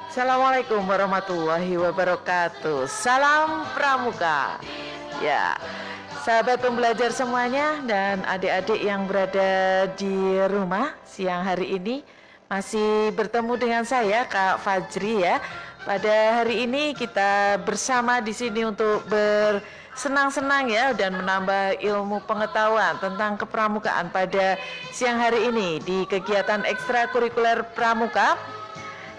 Assalamualaikum warahmatullahi wabarakatuh. Salam Pramuka. Ya, sahabat pembelajar semuanya dan adik-adik yang berada di rumah siang hari ini masih bertemu dengan saya Kak Fajri ya. Pada hari ini kita bersama di sini untuk bersenang-senang ya dan menambah ilmu pengetahuan tentang kepramukaan pada siang hari ini di kegiatan ekstrakurikuler pramuka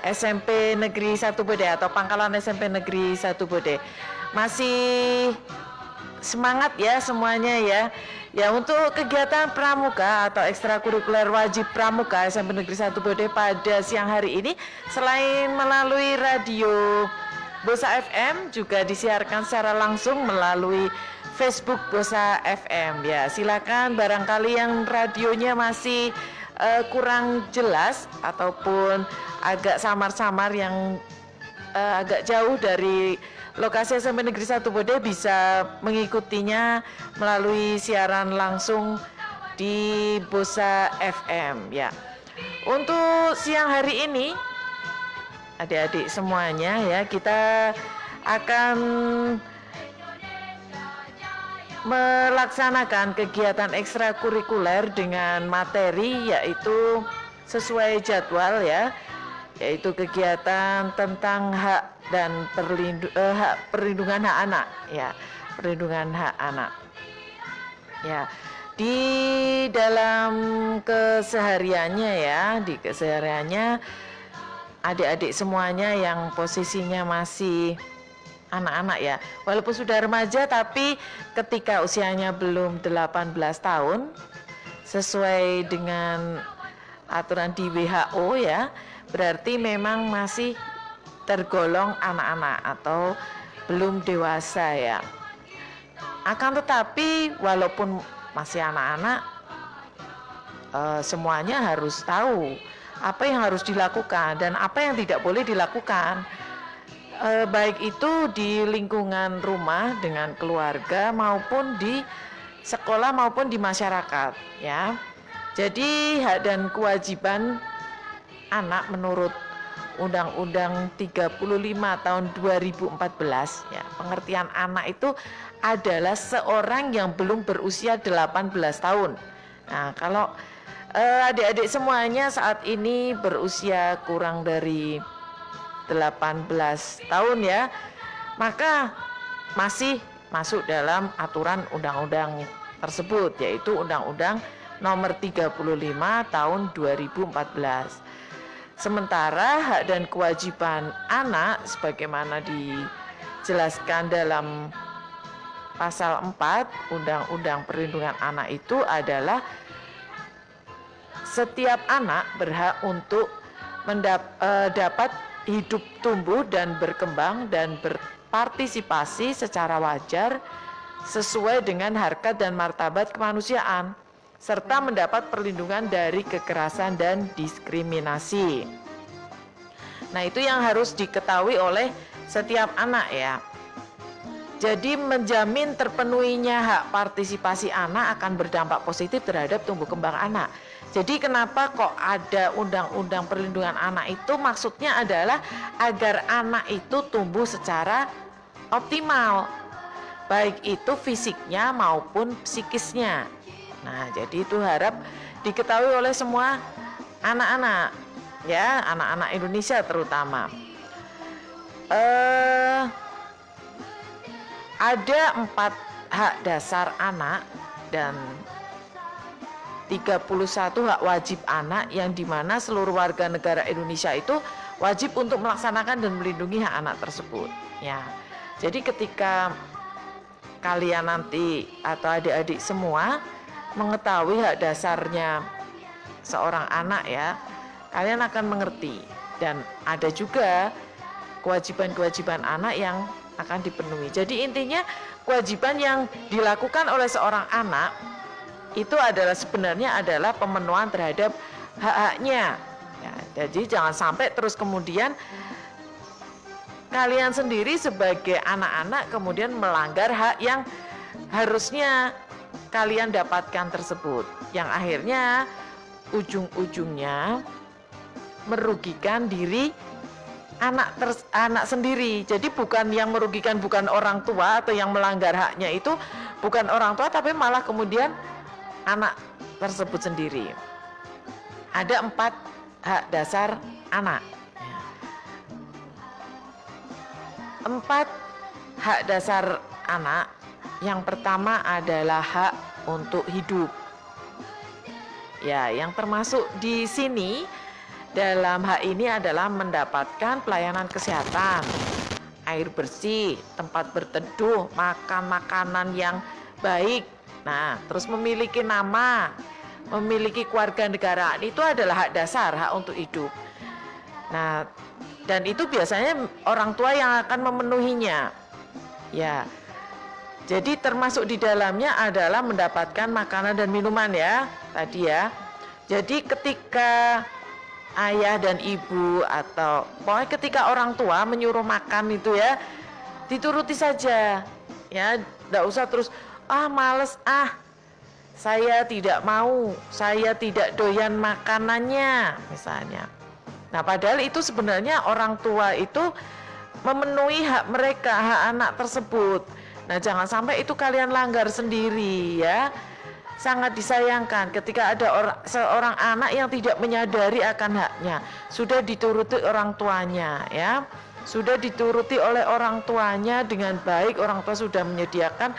SMP Negeri 1 Bode atau Pangkalan SMP Negeri 1 Bode. Masih semangat ya semuanya ya. Ya, untuk kegiatan pramuka atau ekstrakurikuler wajib pramuka SMP Negeri 1 Bode pada siang hari ini selain melalui radio Bosa FM juga disiarkan secara langsung melalui Facebook Bosa FM ya. Silakan barangkali yang radionya masih kurang jelas ataupun agak samar-samar yang agak jauh dari lokasi SMP Negeri 1 Bode bisa mengikutinya melalui siaran langsung di Bosa FM ya. Untuk siang hari ini adik-adik semuanya ya, kita akan melaksanakan kegiatan ekstrakurikuler dengan materi yaitu sesuai jadwal ya, yaitu kegiatan tentang hak dan perlindungan hak anak ya, perlindungan hak anak ya. Di dalam kesehariannya ya, di kesehariannya adik-adik semuanya yang posisinya masih anak-anak ya, walaupun sudah remaja tapi ketika usianya belum 18 tahun sesuai dengan aturan di WHO ya, berarti memang masih tergolong anak-anak atau belum dewasa ya. Akan tetapi walaupun masih anak-anak, semuanya harus tahu apa yang harus dilakukan dan apa yang tidak boleh dilakukan. Baik itu di lingkungan rumah dengan keluarga maupun di sekolah maupun di masyarakat ya. Jadi hak dan kewajiban anak menurut Undang-Undang 35 tahun 2014 ya, pengertian anak itu adalah seorang yang belum berusia 18 tahun. Nah, kalau adik-adik semuanya saat ini berusia kurang dari 18 tahun ya, maka masih masuk dalam aturan undang-undang tersebut, yaitu Undang-Undang Nomor 35 Tahun 2014. Sementara hak dan kewajiban anak sebagaimana dijelaskan dalam pasal 4 Undang-Undang Perlindungan Anak itu adalah setiap anak berhak untuk dapat hidup, tumbuh dan berkembang dan berpartisipasi secara wajar sesuai dengan harkat dan martabat kemanusiaan serta mendapat perlindungan dari kekerasan dan diskriminasi. Nah, itu yang harus diketahui oleh setiap anak ya. Jadi menjamin terpenuhinya hak partisipasi anak akan berdampak positif terhadap tumbuh kembang anak. Jadi kenapa kok ada undang-undang perlindungan anak itu, maksudnya adalah agar anak itu tumbuh secara optimal, baik itu fisiknya maupun psikisnya. Nah, jadi itu harap diketahui oleh semua anak-anak ya, anak-anak Indonesia terutama. Ada 4 hak dasar anak dan 31 hak wajib anak yang dimana seluruh warga negara Indonesia itu wajib untuk melaksanakan dan melindungi hak anak tersebut ya. Jadi ketika kalian nanti atau adik-adik semua mengetahui hak dasarnya seorang anak ya, kalian akan mengerti dan ada juga kewajiban-kewajiban anak yang akan dipenuhi. Jadi intinya kewajiban yang dilakukan oleh seorang anak itu adalah sebenarnya adalah pemenuhan terhadap hak-haknya ya. Jadi jangan sampai terus kemudian kalian sendiri sebagai anak-anak kemudian melanggar hak yang harusnya kalian dapatkan tersebut, yang akhirnya ujung-ujungnya merugikan diri anak sendiri. Jadi bukan yang merugikan bukan orang tua atau yang melanggar haknya itu bukan orang tua, tapi malah kemudian anak tersebut sendiri. Ada 4 hak dasar anak. 4 hak dasar anak. Yang pertama adalah hak untuk hidup. Ya, yang termasuk di sini dalam hak ini adalah mendapatkan pelayanan kesehatan, air bersih, tempat berteduh, makan makanan yang baik. Nah, terus memiliki nama, memiliki keluarga negaraan, itu adalah hak dasar, hak untuk hidup. Nah, dan itu biasanya orang tua yang akan memenuhinya. Ya. Jadi termasuk di dalamnya adalah mendapatkan makanan dan minuman ya, tadi ya. Jadi ketika ayah dan ibu atau pokoknya ketika orang tua menyuruh makan itu ya, dituruti saja. Ya, enggak usah terus males saya tidak mau, saya tidak doyan makanannya misalnya. Nah, padahal itu sebenarnya orang tua itu memenuhi hak mereka, hak anak tersebut. Nah, jangan sampai itu kalian langgar sendiri ya. Sangat disayangkan ketika ada seorang anak yang tidak menyadari akan haknya. Sudah dituruti orang tuanya ya. Sudah dituruti oleh orang tuanya dengan baik, orang tua sudah menyediakan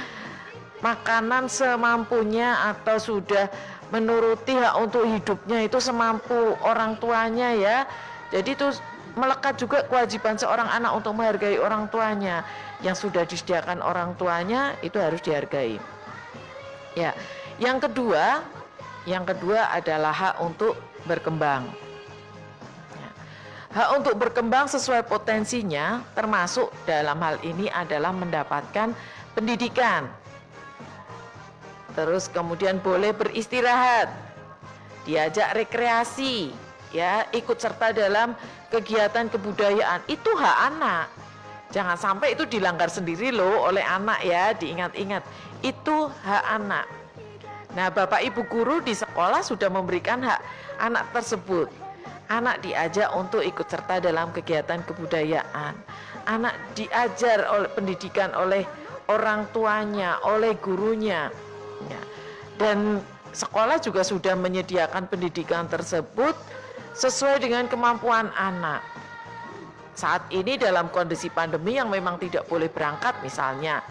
makanan semampunya atau sudah menuruti hak untuk hidupnya itu semampu orang tuanya ya. Jadi itu melekat juga kewajiban seorang anak untuk menghargai orang tuanya. Yang sudah disediakan orang tuanya itu harus dihargai. Ya, yang kedua adalah hak untuk berkembang. Ya. Hak untuk berkembang sesuai potensinya, termasuk dalam hal ini adalah mendapatkan pendidikan. Terus kemudian boleh beristirahat, diajak rekreasi, ya, ikut serta dalam kegiatan kebudayaan. Itu hak anak. Jangan sampai itu dilanggar sendiri loh oleh anak ya, diingat-ingat. Itu hak anak. Nah, Bapak Ibu guru di sekolah sudah memberikan hak anak tersebut. Anak diajak untuk ikut serta dalam kegiatan kebudayaan. Anak diajar oleh pendidikan oleh orang tuanya, oleh gurunya. Ya. Dan sekolah juga sudah menyediakan pendidikan tersebut sesuai dengan kemampuan anak. Saat ini dalam kondisi pandemi yang memang tidak boleh berangkat misalnya,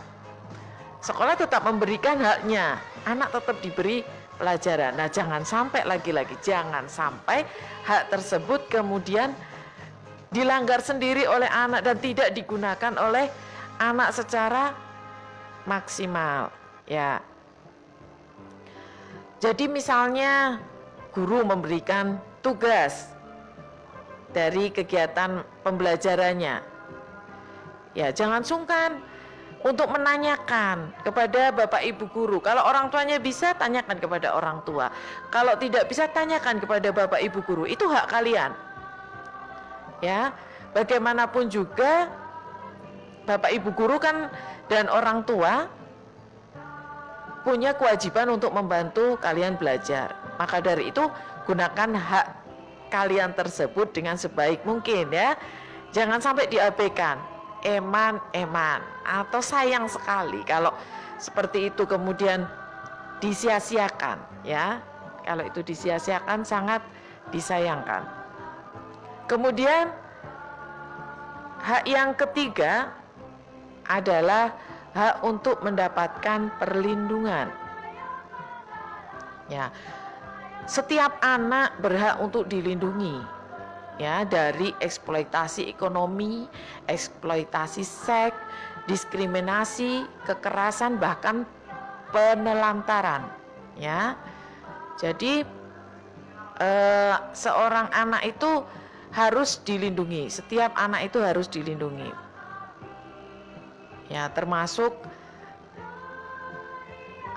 sekolah tetap memberikan haknya, anak tetap diberi pelajaran. Nah, jangan sampai lagi-lagi, jangan sampai hak tersebut kemudian dilanggar sendiri oleh anak dan tidak digunakan oleh anak secara maksimal. Ya. Jadi misalnya guru memberikan tugas dari kegiatan pembelajarannya. Ya, jangan sungkan untuk menanyakan kepada Bapak Ibu guru. Kalau orang tuanya bisa, tanyakan kepada orang tua. Kalau tidak bisa, tanyakan kepada Bapak Ibu guru. Itu hak kalian. Ya, bagaimanapun juga Bapak Ibu guru kan dan orang tua punya kewajiban untuk membantu kalian belajar. Maka dari itu gunakan hak kalian tersebut dengan sebaik mungkin ya. Jangan sampai diabaikan, eman atau sayang sekali kalau seperti itu kemudian disia-siakan ya. Kalau itu disia-siakan sangat disayangkan. Kemudian hak yang ketiga adalah hak untuk mendapatkan perlindungan. Ya. Setiap anak berhak untuk dilindungi ya dari eksploitasi ekonomi, eksploitasi seks, diskriminasi, kekerasan bahkan penelantaran ya. Jadi seorang anak itu harus dilindungi, setiap anak itu harus dilindungi. Ya, termasuk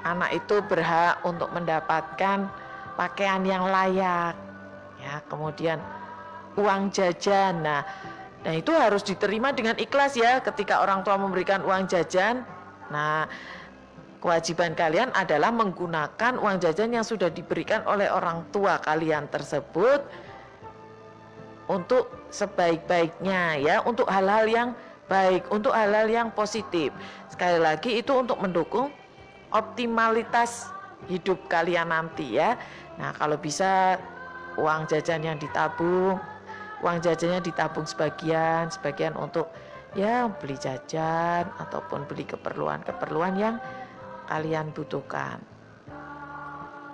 anak itu berhak untuk mendapatkan pakaian yang layak, ya, kemudian uang jajan. Nah, itu harus diterima dengan ikhlas ya. Ketika orang tua memberikan uang jajan, nah, kewajiban kalian adalah menggunakan uang jajan yang sudah diberikan oleh orang tua kalian tersebut untuk sebaik-baiknya ya, untuk hal-hal yang baik, untuk hal-hal yang positif. Sekali lagi itu untuk mendukung optimalitas hidup kalian nanti ya. Nah, kalau bisa uang jajan yang ditabung, uang jajannya ditabung sebagian, sebagian untuk ya beli jajan ataupun beli keperluan-keperluan yang kalian butuhkan.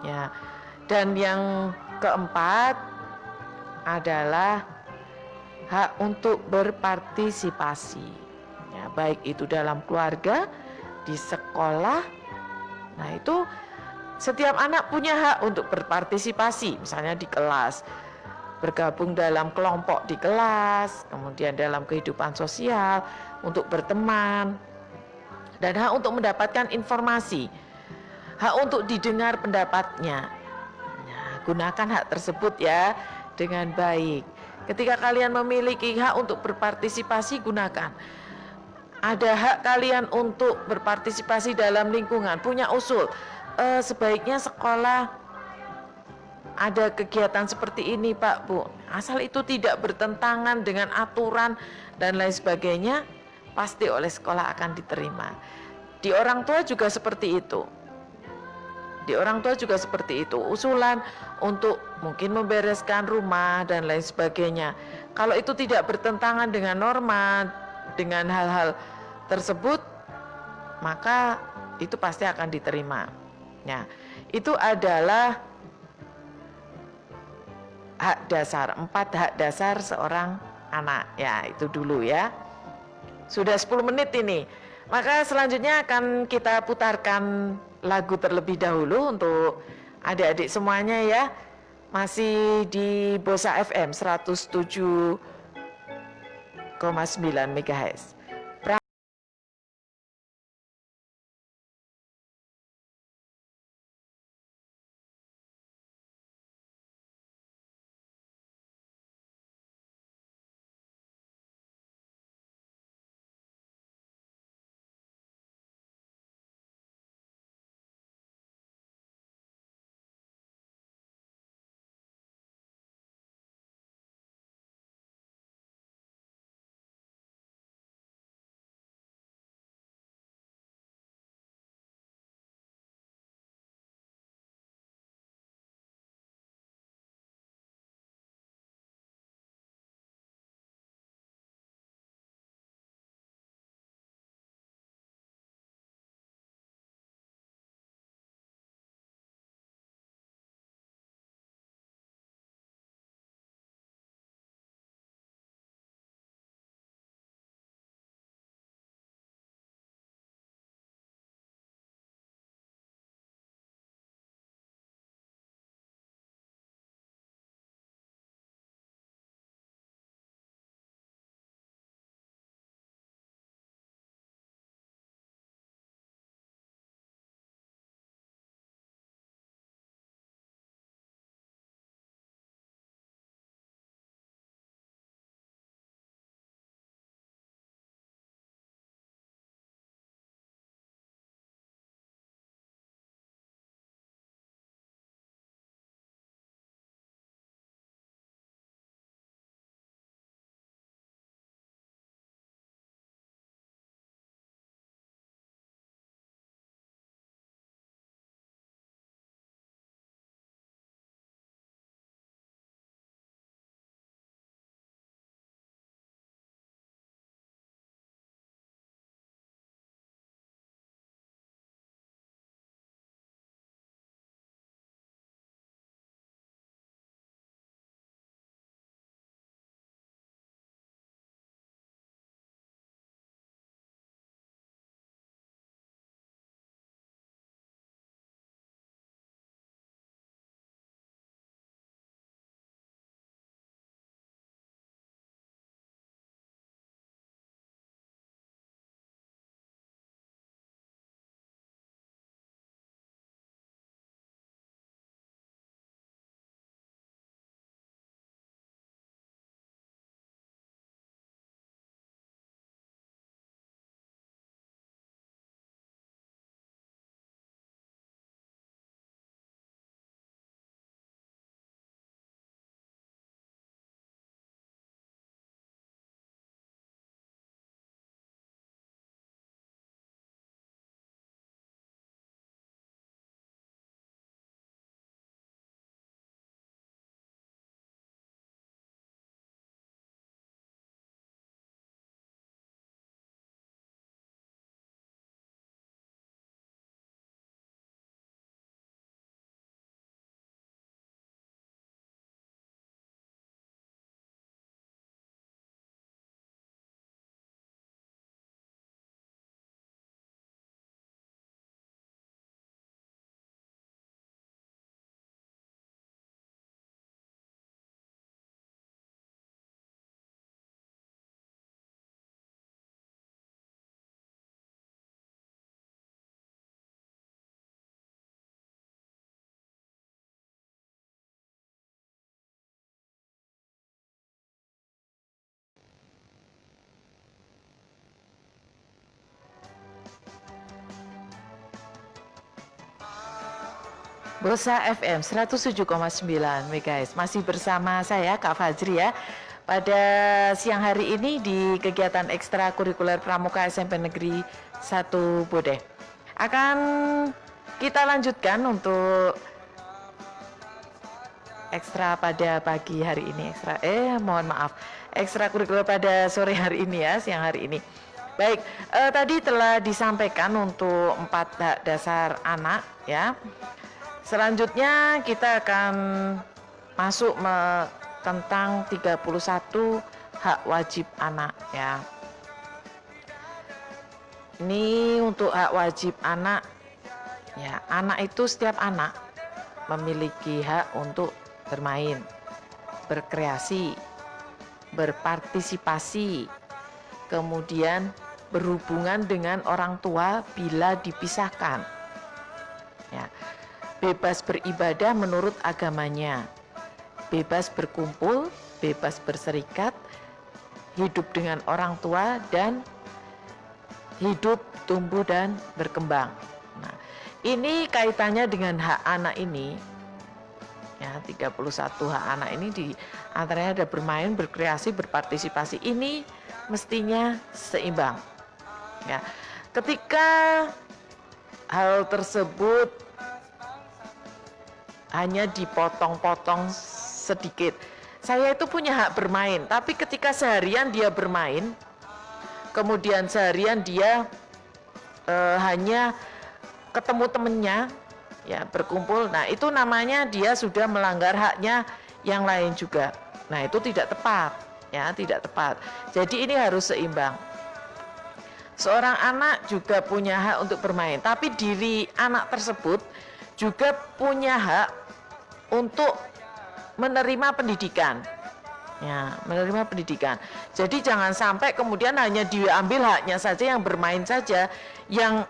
Ya. Dan yang keempat adalah hak untuk berpartisipasi. Ya, baik itu dalam keluarga, di sekolah. Nah, itu setiap anak punya hak untuk berpartisipasi, misalnya di kelas, bergabung dalam kelompok di kelas, kemudian dalam kehidupan sosial, untuk berteman, dan hak untuk mendapatkan informasi, hak untuk didengar pendapatnya. Nah, gunakan hak tersebut ya dengan baik. Ketika kalian memiliki hak untuk berpartisipasi, gunakan. Ada hak kalian untuk berpartisipasi dalam lingkungan, punya usul. Sebaiknya sekolah ada kegiatan seperti ini Pak Bu, asal itu tidak bertentangan dengan aturan dan lain sebagainya, pasti oleh sekolah akan diterima. Di orang tua juga seperti itu. Di orang tua juga seperti itu, usulan untuk mungkin membereskan rumah dan lain sebagainya. Kalau itu tidak bertentangan dengan norma, dengan hal-hal tersebut, maka itu pasti akan diterima. Nah, itu adalah hak dasar, 4 hak dasar seorang anak. Ya, itu dulu ya. Sudah 10 menit ini. Maka selanjutnya akan kita putarkan lagu terlebih dahulu untuk adik-adik semuanya ya. Masih di Bosa FM 107,9 MHz. Bosa FM 107,9 MHz. Masih bersama saya Kak Fajri ya. Pada siang hari ini di kegiatan ekstrakurikuler Pramuka SMP Negeri 1 Bodeh. Akan kita lanjutkan untuk ekstra pada pagi hari ini. Ekstrakurikuler pada sore hari ini ya, siang hari ini. Baik, tadi telah disampaikan untuk 4 hak dasar anak ya. Selanjutnya kita akan masuk tentang 31 hak wajib anak ya. Ini untuk hak wajib anak ya. Anak itu, setiap anak memiliki hak untuk bermain, berkreasi, berpartisipasi, kemudian berhubungan dengan orang tua bila dipisahkan ya. Bebas beribadah menurut agamanya, bebas berkumpul, bebas berserikat, hidup dengan orang tua, dan hidup, tumbuh, dan berkembang. Nah, ini kaitannya dengan hak anak ini ya. 31 hak anak ini di antaranya ada bermain, berkreasi, berpartisipasi. Ini mestinya seimbang ya. Ketika hal tersebut hanya dipotong-potong sedikit, saya itu punya hak bermain, tapi ketika seharian dia bermain, kemudian seharian dia hanya ketemu temennya ya, berkumpul, nah itu namanya dia sudah melanggar haknya yang lain juga. Nah itu tidak tepat ya, tidak tepat. Jadi ini harus seimbang. Seorang anak juga punya hak untuk bermain, tapi diri anak tersebut juga punya hak untuk menerima pendidikan ya, menerima pendidikan. Jadi jangan sampai kemudian hanya diambil haknya saja, yang bermain saja, yang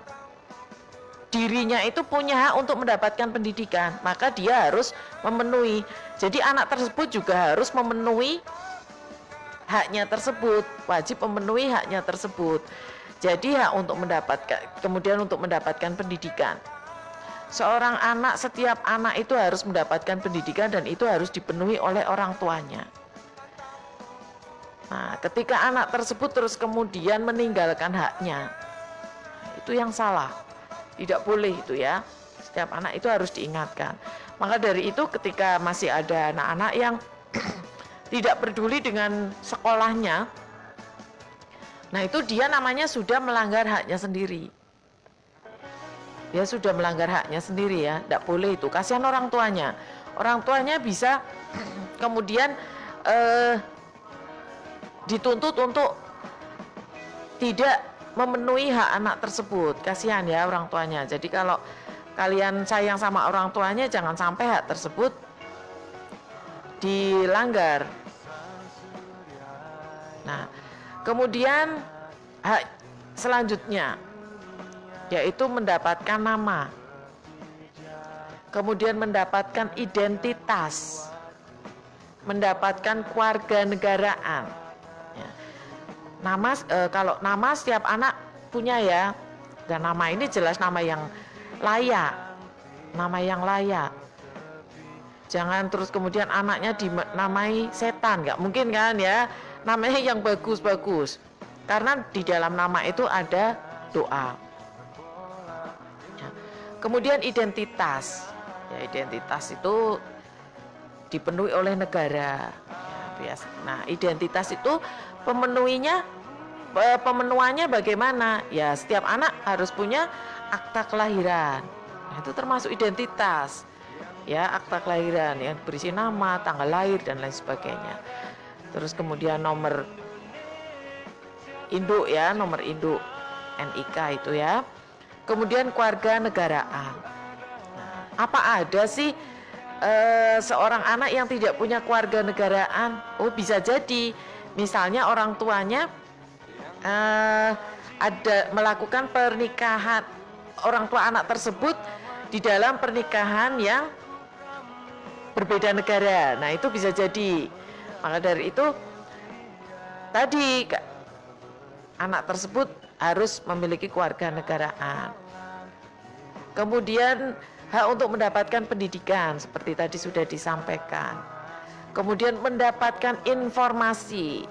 dirinya itu punya hak untuk mendapatkan pendidikan, maka dia harus memenuhi. Jadi anak tersebut juga harus memenuhi haknya tersebut, wajib memenuhi haknya tersebut. Jadi hak untuk mendapatkan, kemudian untuk mendapatkan pendidikan. Seorang anak, setiap anak itu harus mendapatkan pendidikan dan itu harus dipenuhi oleh orang tuanya. Nah, ketika anak tersebut terus kemudian meninggalkan haknya, itu yang salah. Tidak boleh itu ya. Setiap anak itu harus diingatkan. Maka dari itu ketika masih ada anak-anak yang tidak peduli dengan sekolahnya, nah itu dia namanya sudah melanggar haknya sendiri. Dia sudah melanggar haknya sendiri ya, tidak boleh itu. Kasihan orang tuanya. Orang tuanya bisa kemudian dituntut untuk tidak memenuhi hak anak tersebut. Kasihan ya orang tuanya. Jadi kalau kalian sayang sama orang tuanya, jangan sampai hak tersebut dilanggar. Nah, kemudian hak selanjutnya yaitu mendapatkan nama, kemudian mendapatkan identitas, mendapatkan kewarganegaraan. Ya. Nama, kalau nama setiap anak punya ya, dan nama ini jelas nama yang layak, nama yang layak. Jangan terus kemudian anaknya dinamai setan, nggak mungkin kan ya, namanya yang bagus-bagus. Karena di dalam nama itu ada doa. Kemudian identitas, ya identitas itu dipenuhi oleh negara. Ya, biasa. Nah identitas itu pemenuhannya bagaimana? Ya setiap anak harus punya akta kelahiran. Nah, itu termasuk identitas. Ya akta kelahiran yang berisi nama, tanggal lahir dan lain sebagainya. Terus kemudian nomor induk ya, nomor induk NIK itu ya. Kemudian kewarganegaraan. Nah, apa ada sih seorang anak yang tidak punya kewarganegaraan? Oh bisa jadi, misalnya orang tuanya ada melakukan pernikahan, orang tua anak tersebut di dalam pernikahan yang berbeda negara. Nah itu bisa jadi. Maka dari itu tadi anak tersebut harus memiliki kewarganegaraan. Kemudian hak untuk mendapatkan pendidikan seperti tadi sudah disampaikan. Kemudian mendapatkan informasi.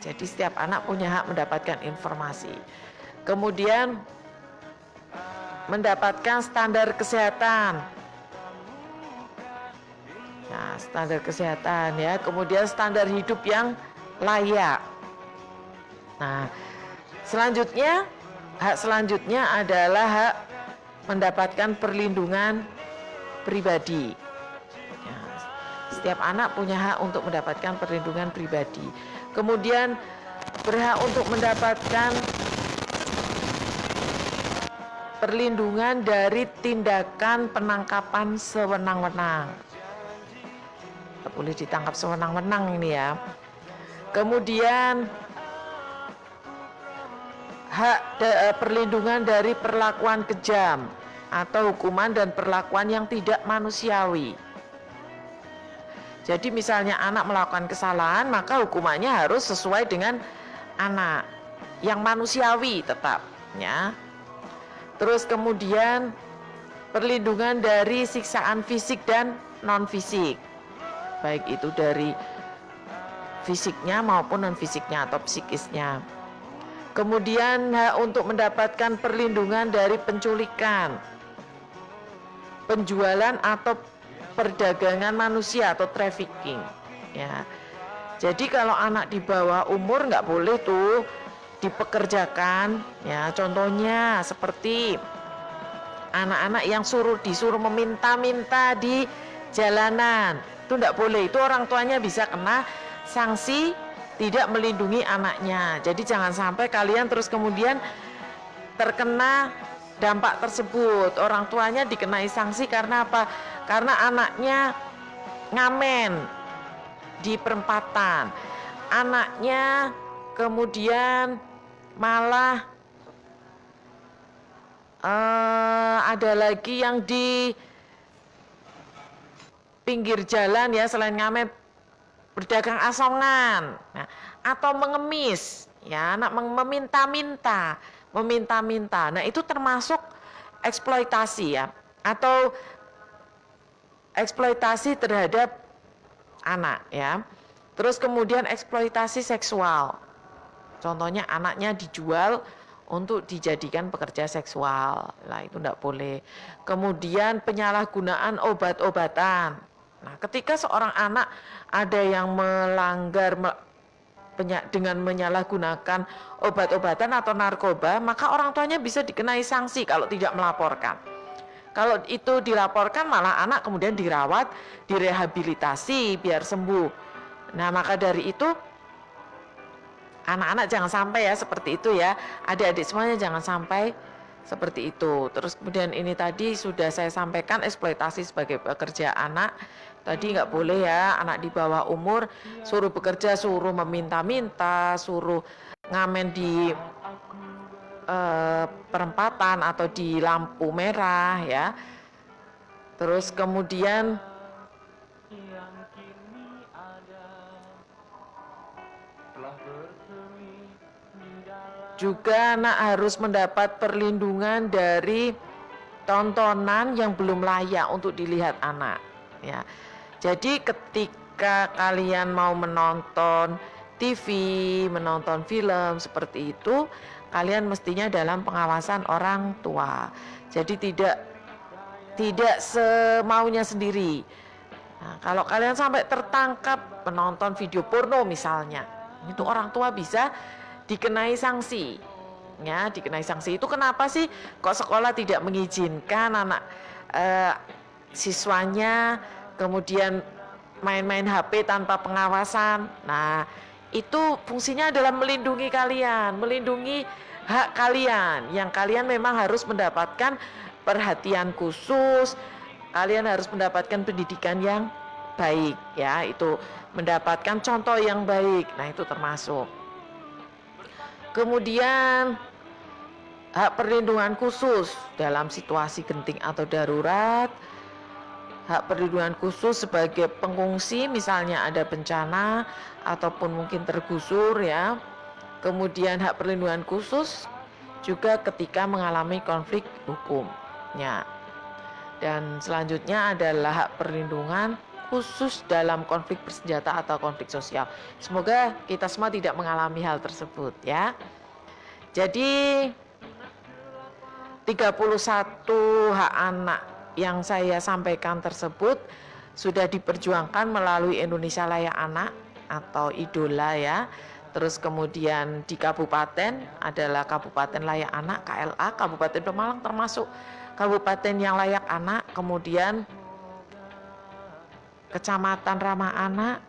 Jadi setiap anak punya hak mendapatkan informasi. Kemudian mendapatkan standar kesehatan. Nah, standar kesehatan ya. Kemudian standar hidup yang layak. Nah, hak selanjutnya adalah hak mendapatkan perlindungan pribadi. Ya, setiap anak punya hak untuk mendapatkan perlindungan pribadi. Kemudian berhak untuk mendapatkan perlindungan dari tindakan penangkapan sewenang-wenang. Tak boleh ditangkap sewenang-wenang ini ya. Kemudian hak perlindungan dari perlakuan kejam atau hukuman dan perlakuan yang tidak manusiawi. Jadi misalnya anak melakukan kesalahan, maka hukumannya harus sesuai dengan anak yang manusiawi tetap ya. Terus kemudian perlindungan dari siksaan fisik dan non fisik, baik itu dari fisiknya maupun non fisiknya atau psikisnya. Kemudian hak untuk mendapatkan perlindungan dari penculikan, penjualan atau perdagangan manusia atau trafficking ya. Jadi kalau anak di bawah umur nggak boleh tuh dipekerjakan ya. Contohnya seperti anak-anak yang disuruh meminta-minta di jalanan, itu nggak boleh. Itu orang tuanya bisa kena sanksi tidak melindungi anaknya. Jadi jangan sampai kalian terus kemudian terkena dampak tersebut. Orang tuanya dikenai sanksi karena apa? Karena anaknya ngamen di perempatan. Anaknya kemudian malah ada lagi yang di pinggir jalan ya, selain ngamen berdagang asongan, nah, atau mengemis ya, anak meminta-minta. Nah itu termasuk eksploitasi ya, atau eksploitasi terhadap anak ya. Terus kemudian eksploitasi seksual, contohnya anaknya dijual untuk dijadikan pekerja seksual, lah itu tidak boleh. Kemudian penyalahgunaan obat-obatan. Nah ketika seorang anak ada yang melanggar dengan menyalahgunakan obat-obatan atau narkoba, maka orang tuanya bisa dikenai sanksi kalau tidak melaporkan. Kalau itu dilaporkan malah anak kemudian dirawat, direhabilitasi biar sembuh. Nah maka dari itu anak-anak jangan sampai ya seperti itu ya. Adik-adik semuanya jangan sampai seperti itu. Terus kemudian ini tadi sudah saya sampaikan eksploitasi sebagai pekerja anak. Tadi nggak boleh ya anak di bawah umur suruh bekerja, suruh meminta-minta, suruh ngamen di perempatan atau di lampu merah ya. Terus kemudian juga anak harus mendapat perlindungan dari tontonan yang belum layak untuk dilihat anak ya. Jadi ketika kalian mau menonton TV, menonton film seperti itu, kalian mestinya dalam pengawasan orang tua. Jadi tidak semaunya sendiri. Nah, kalau kalian sampai tertangkap menonton video porno misalnya, itu orang tua bisa dikenai sanksi. Ya, dikenai sanksi. Itu kenapa sih kok sekolah tidak mengizinkan anak siswanya kemudian main-main HP tanpa pengawasan? Nah, itu fungsinya adalah melindungi kalian, melindungi hak kalian yang kalian memang harus mendapatkan perhatian khusus, kalian harus mendapatkan pendidikan yang baik ya, itu mendapatkan contoh yang baik. Nah, itu termasuk. Kemudian hak perlindungan khusus dalam situasi genting atau darurat, hak perlindungan khusus sebagai pengungsi misalnya ada bencana ataupun mungkin tergusur ya. Kemudian hak perlindungan khusus juga ketika mengalami konflik hukum ya. Dan selanjutnya adalah hak perlindungan khusus dalam konflik bersenjata atau konflik sosial. Semoga kita semua tidak mengalami hal tersebut ya. Jadi 31 hak anak yang saya sampaikan tersebut sudah diperjuangkan melalui Indonesia Layak Anak atau Idola ya. Terus kemudian di kabupaten adalah Kabupaten Layak Anak KLA, Kabupaten Pemalang termasuk kabupaten yang layak anak, kemudian kecamatan ramah anak,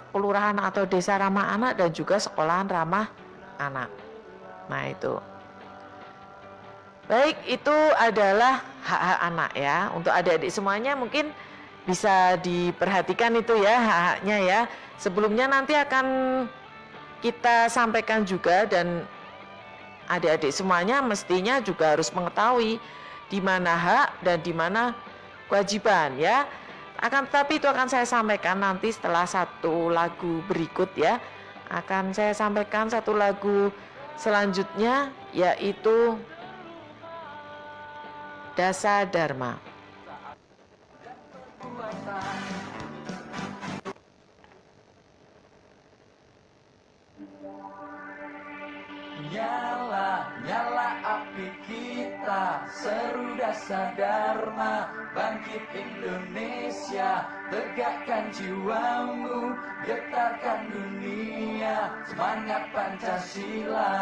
kelurahan atau desa ramah anak, dan juga sekolahan ramah anak. Nah itu. Baik, itu adalah hak-hak anak ya. Untuk adik-adik semuanya mungkin bisa diperhatikan itu ya hak-haknya ya. Sebelumnya nanti akan kita sampaikan juga, dan adik-adik semuanya mestinya juga harus mengetahui di mana hak dan di mana kewajiban ya. Akan tetapi itu akan saya sampaikan nanti setelah satu lagu berikut ya. Akan saya sampaikan satu lagu selanjutnya, yaitu Dasa Dharma. Nyala, nyala api kita, seru Dasa Dharma, bangkit Indonesia, tegakkan jiwamu, getarkan dunia, semangat Pancasila.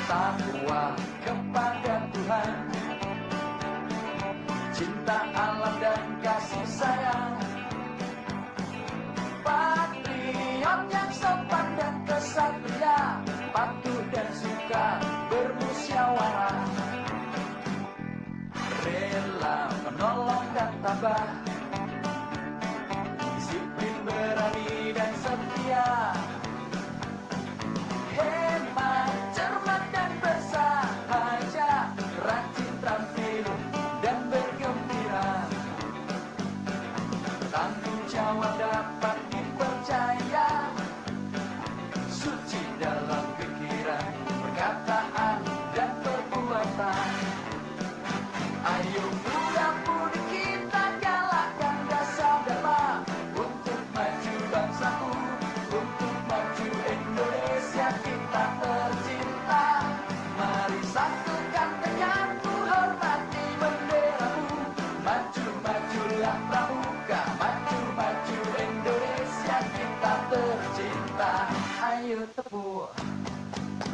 Takwa kepada Tuhan, cinta alam dan kasih sayang, patriot yang sopan dan kesatria, patuh dan suka bermusyawarah, rela menolong dan tabah, disiplin berani dan setia, hemat, cermat dan bersahaja, rajin tampil dan bergembira, tanggung jawab dapat dipercaya, suci dalam pikiran, perkataan dan perbuatan. Ayo muda-mudi kita galakkan Dasa Dharma untuk maju bangsaku, untuk maju Indonesia kita tercinta. Mari satukan denganku, hormati benderamu, maju-majulah pramuka, maju-maju Indonesia kita tercinta. Ayo tepuk,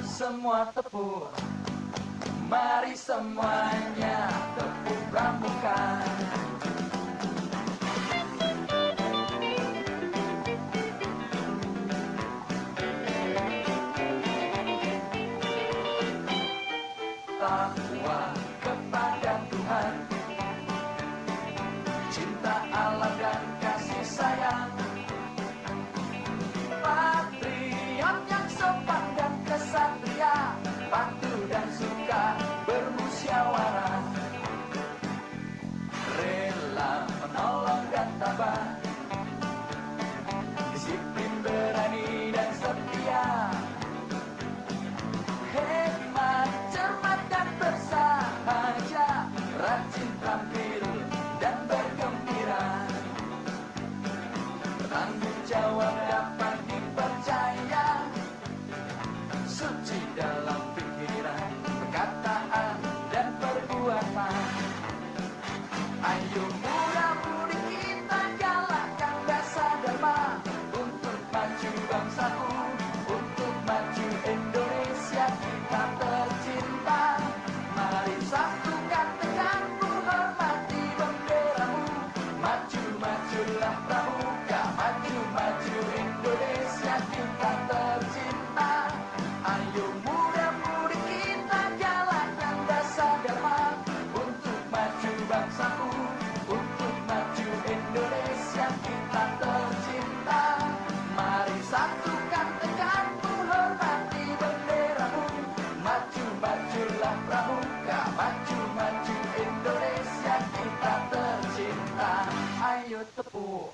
semua tepuk, mari semuanya tepuk pramuka. Takwa kepada Tuhan, cinta alam dan kasih sayang, patriot yang sopan dan kesatria, patuh dan suka bermusyawarah, rela menolong dan tabah, disiplin berani dan setia, hemat, cermat dan bersahaja, tepuk,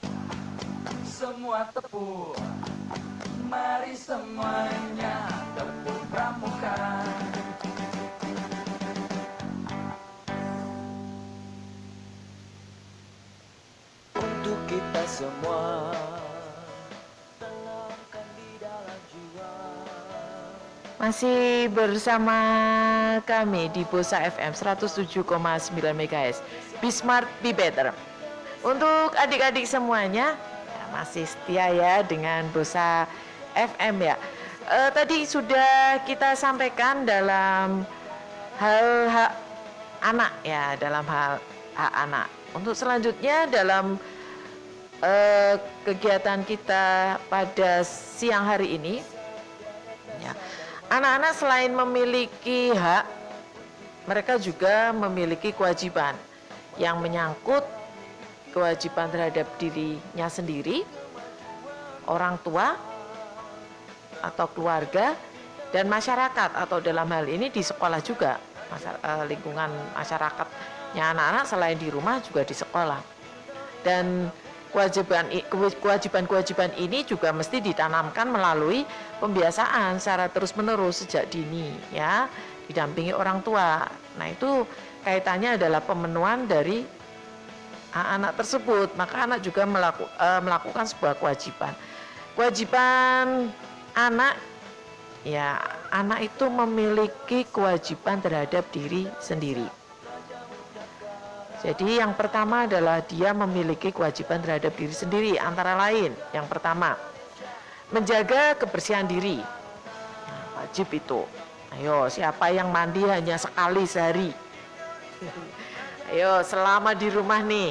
semua tepuk. Mari semuanya tepuk pramuka. Untuk kita semua, tenangkan di dalam jiwa. Masih bersama kami di Bosa FM 107,9 MHz. Be smart, be better. Untuk adik-adik semuanya, ya, masih setia ya dengan Bosa FM ya. Tadi sudah kita sampaikan dalam hal hak anak ya, dalam hal hak anak. Untuk selanjutnya dalam kegiatan kita pada siang hari ini, ya, anak-anak selain memiliki hak, mereka juga memiliki kewajiban yang menyangkut kewajiban terhadap dirinya sendiri, orang tua atau keluarga, dan masyarakat, atau dalam hal ini di sekolah juga, lingkungan masyarakatnya anak-anak selain di rumah juga di sekolah. Dan kewajiban-kewajiban ini juga mesti ditanamkan melalui pembiasaan secara terus-menerus sejak dini ya, didampingi orang tua. Nah, itu kaitannya adalah pemenuhan dari anak tersebut, maka anak juga melakukan sebuah kewajiban. Kewajiban anak, ya, anak itu memiliki kewajiban terhadap diri sendiri. Jadi yang pertama adalah dia memiliki kewajiban terhadap diri sendiri, antara lain yang pertama, menjaga kebersihan diri. Nah, wajib itu. Ayo, siapa yang mandi hanya sekali sehari? Ayo, selama di rumah nih.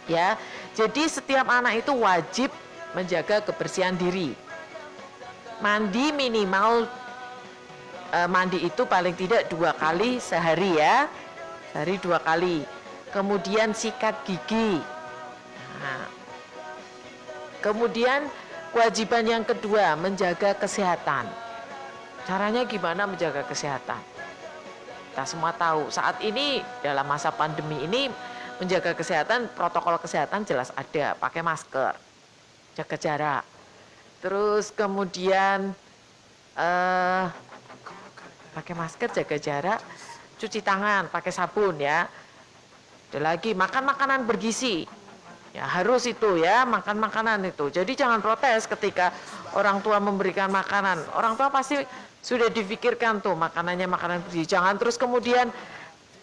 Ya, jadi setiap anak itu wajib menjaga kebersihan diri. Mandi minimal, mandi itu paling tidak 2 kali sehari ya. Sehari 2 kali. Kemudian sikat gigi. Nah, kemudian kewajiban yang kedua, menjaga kesehatan. Caranya gimana menjaga kesehatan? Kita semua tahu, saat ini dalam masa pandemi ini, menjaga kesehatan, protokol kesehatan jelas ada, pakai masker, jaga jarak. Terus kemudian pakai masker, jaga jarak, cuci tangan, pakai sabun ya. Ada lagi, makan makanan bergizi. Ya harus itu ya, makan makanan itu. Jadi jangan protes ketika orang tua memberikan makanan. Orang tua pasti sudah difikirkan tuh makanannya makanan bergizi. Jangan terus kemudian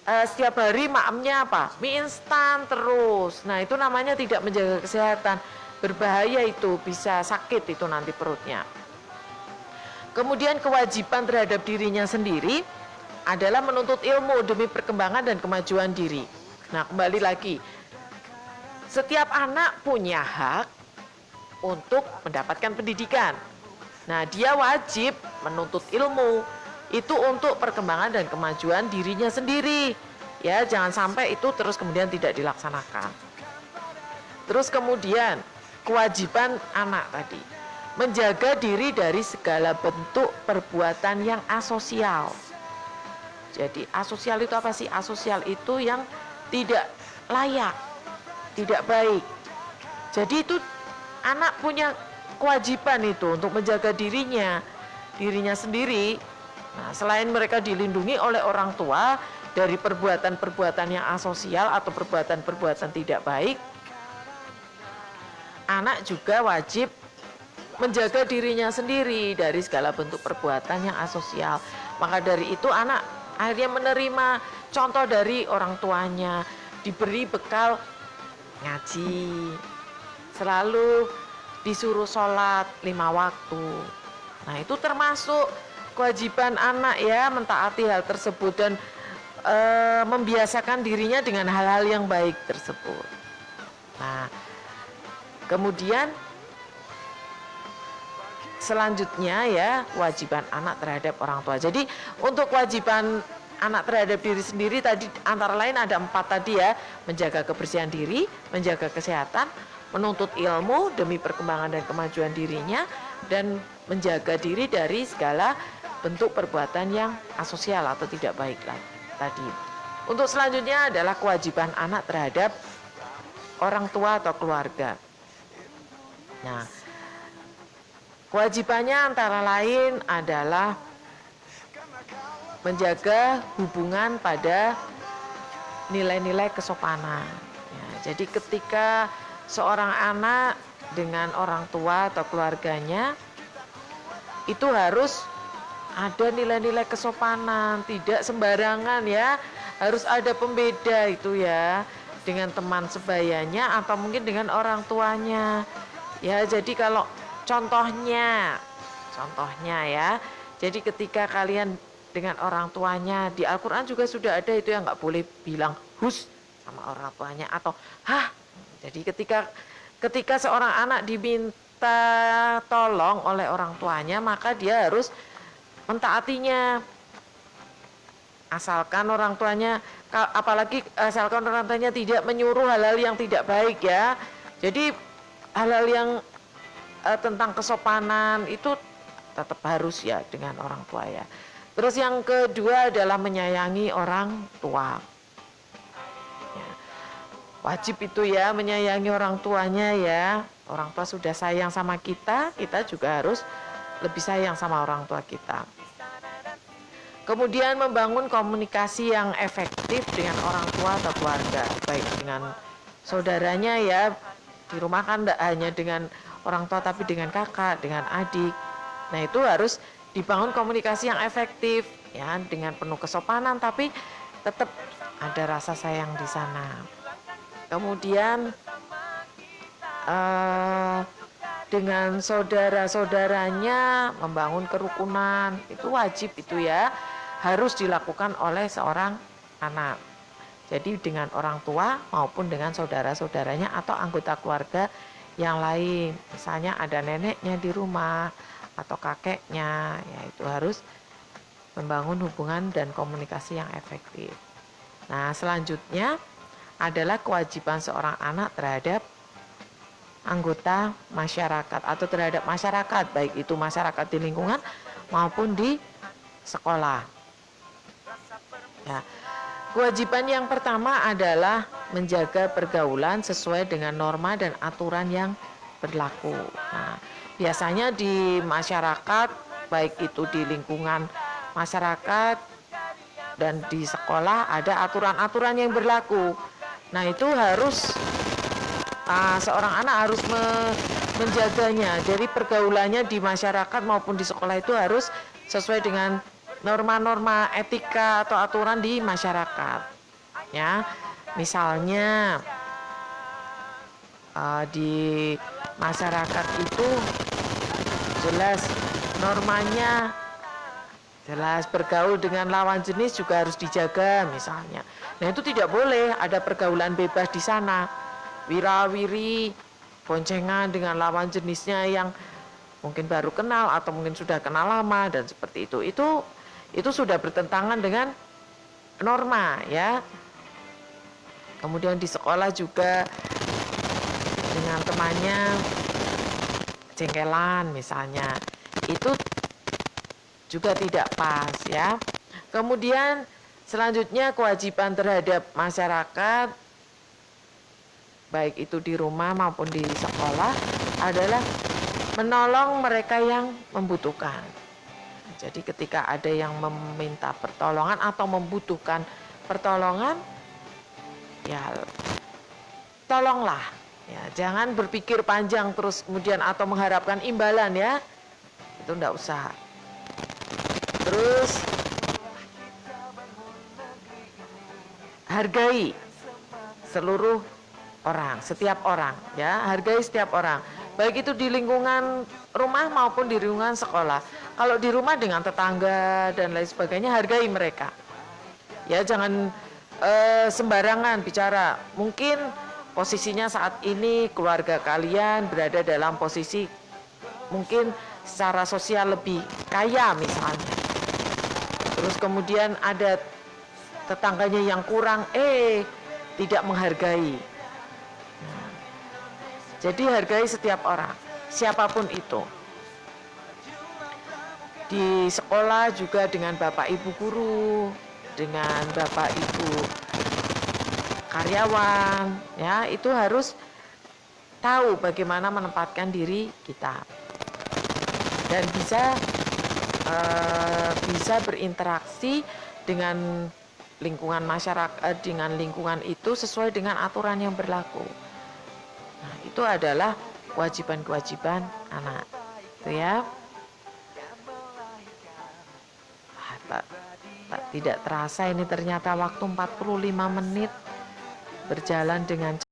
setiap hari maamnya apa? Mie instan terus. Nah, itu namanya tidak menjaga kesehatan. Berbahaya itu, bisa sakit itu nanti perutnya. Kemudian kewajiban terhadap dirinya sendiri adalah menuntut ilmu demi perkembangan dan kemajuan diri. Nah, kembali lagi, setiap anak punya hak untuk mendapatkan pendidikan. Nah, dia wajib menuntut ilmu itu untuk perkembangan dan kemajuan dirinya sendiri. Ya, jangan sampai itu terus kemudian tidak dilaksanakan. Terus kemudian kewajiban anak tadi, menjaga diri dari segala bentuk perbuatan yang asosial. Jadi asosial itu apa sih? Asosial itu yang tidak layak, tidak baik. Jadi itu anak punya kewajiban itu untuk menjaga dirinya sendiri. Nah, selain mereka dilindungi oleh orang tua dari perbuatan-perbuatan yang asosial atau perbuatan-perbuatan tidak baik, anak juga wajib menjaga dirinya sendiri dari segala bentuk perbuatan yang asosial. Maka dari itu anak akhirnya menerima contoh dari orang tuanya, diberi bekal ngaji, selalu disuruh sholat 5 waktu. Nah, itu termasuk kewajiban anak ya, mentaati hal tersebut dan membiasakan dirinya dengan hal-hal yang baik tersebut. Nah, kemudian selanjutnya ya, kewajiban anak terhadap orang tua. Jadi untuk kewajiban anak terhadap diri sendiri tadi antara lain ada 4 tadi ya, menjaga kebersihan diri, menjaga kesehatan, menuntut ilmu demi perkembangan dan kemajuan dirinya, dan menjaga diri dari segala bentuk perbuatan yang asosial atau tidak baik tadi. Untuk selanjutnya adalah kewajiban anak terhadap orang tua atau keluarga. Nah, kewajibannya antara lain adalah menjaga hubungan pada nilai-nilai kesopanan. Ya, jadi ketika seorang anak dengan orang tua atau keluarganya itu harus ada nilai-nilai kesopanan, tidak sembarangan ya, harus ada pembeda itu ya, dengan teman sebayanya atau mungkin dengan orang tuanya. Ya, jadi kalau contohnya ya, jadi ketika kalian dengan orang tuanya, di Al-Quran juga sudah ada itu yang nggak boleh bilang hus sama orang tuanya atau hah. Jadi ketika seorang anak diminta tolong oleh orang tuanya, maka dia harus mentaatinya. Asalkan orang tuanya, apalagi asalkan orang tuanya tidak menyuruh hal-hal yang tidak baik ya. Jadi hal-hal yang tentang kesopanan itu tetap harus ya dengan orang tua ya. Terus yang kedua adalah menyayangi orang tua. Ya. Wajib itu ya menyayangi orang tuanya ya. Orang tua sudah sayang sama kita, kita juga harus lebih sayang sama orang tua kita. Kemudian membangun komunikasi yang efektif dengan orang tua atau keluarga, baik dengan saudaranya ya. Di rumah kan tidak hanya dengan orang tua tapi dengan kakak, dengan adik. Nah, itu harus dibangun komunikasi yang efektif ya, dengan penuh kesopanan tapi tetap ada rasa sayang di sana. Kemudian dengan saudara-saudaranya membangun kerukunan, itu wajib itu ya, harus dilakukan oleh seorang anak. Jadi dengan orang tua maupun dengan saudara-saudaranya atau anggota keluarga yang lain. Misalnya ada neneknya di rumah atau kakeknya, ya itu harus membangun hubungan dan komunikasi yang efektif. Nah, selanjutnya adalah kewajiban seorang anak terhadap anggota masyarakat atau terhadap masyarakat, baik itu masyarakat di lingkungan maupun di sekolah. Ya. Kewajiban yang pertama adalah menjaga pergaulan sesuai dengan norma dan aturan yang berlaku. Nah, biasanya di masyarakat, baik itu di lingkungan masyarakat dan di sekolah ada aturan-aturan yang berlaku. Nah, itu harus seorang anak harus menjaganya. Jadi pergaulannya di masyarakat maupun di sekolah itu harus sesuai dengan norma-norma etika atau aturan di masyarakat. Ya, misalnya di masyarakat itu jelas normanya, jelas bergaul dengan lawan jenis juga harus dijaga misalnya. Nah, itu tidak boleh ada pergaulan bebas di sana. Wirawiri, boncengan dengan lawan jenisnya yang mungkin baru kenal atau mungkin sudah kenal lama dan seperti itu. Itu sudah bertentangan dengan norma ya. Kemudian di sekolah juga dengan temannya jengkelan misalnya, itu juga tidak pas ya. Kemudian selanjutnya kewajiban terhadap masyarakat, baik itu di rumah maupun di sekolah, adalah menolong mereka yang membutuhkan. Jadi ketika ada yang meminta pertolongan atau membutuhkan pertolongan, ya tolonglah. Ya, jangan berpikir panjang terus kemudian atau mengharapkan imbalan ya. Itu enggak usah. Terus hargai seluruh orang, setiap orang ya, hargai setiap orang. Baik itu di lingkungan rumah maupun di lingkungan sekolah. Kalau di rumah dengan tetangga dan lain sebagainya, hargai mereka. Ya, jangan sembarangan bicara. Mungkin posisinya saat ini keluarga kalian berada dalam posisi mungkin secara sosial lebih kaya misalnya. Terus kemudian ada tetangganya yang kurang, tidak menghargai. Nah, jadi hargai setiap orang, siapapun itu. Di sekolah juga dengan bapak ibu guru, dengan bapak ibu karyawan, ya itu harus tahu bagaimana menempatkan diri kita dan bisa berinteraksi dengan lingkungan masyarakat, dengan lingkungan itu sesuai dengan aturan yang berlaku. Nah, itu adalah kewajiban-kewajiban anak, itu ya. Tidak terasa ini ternyata waktu 45 menit berjalan dengan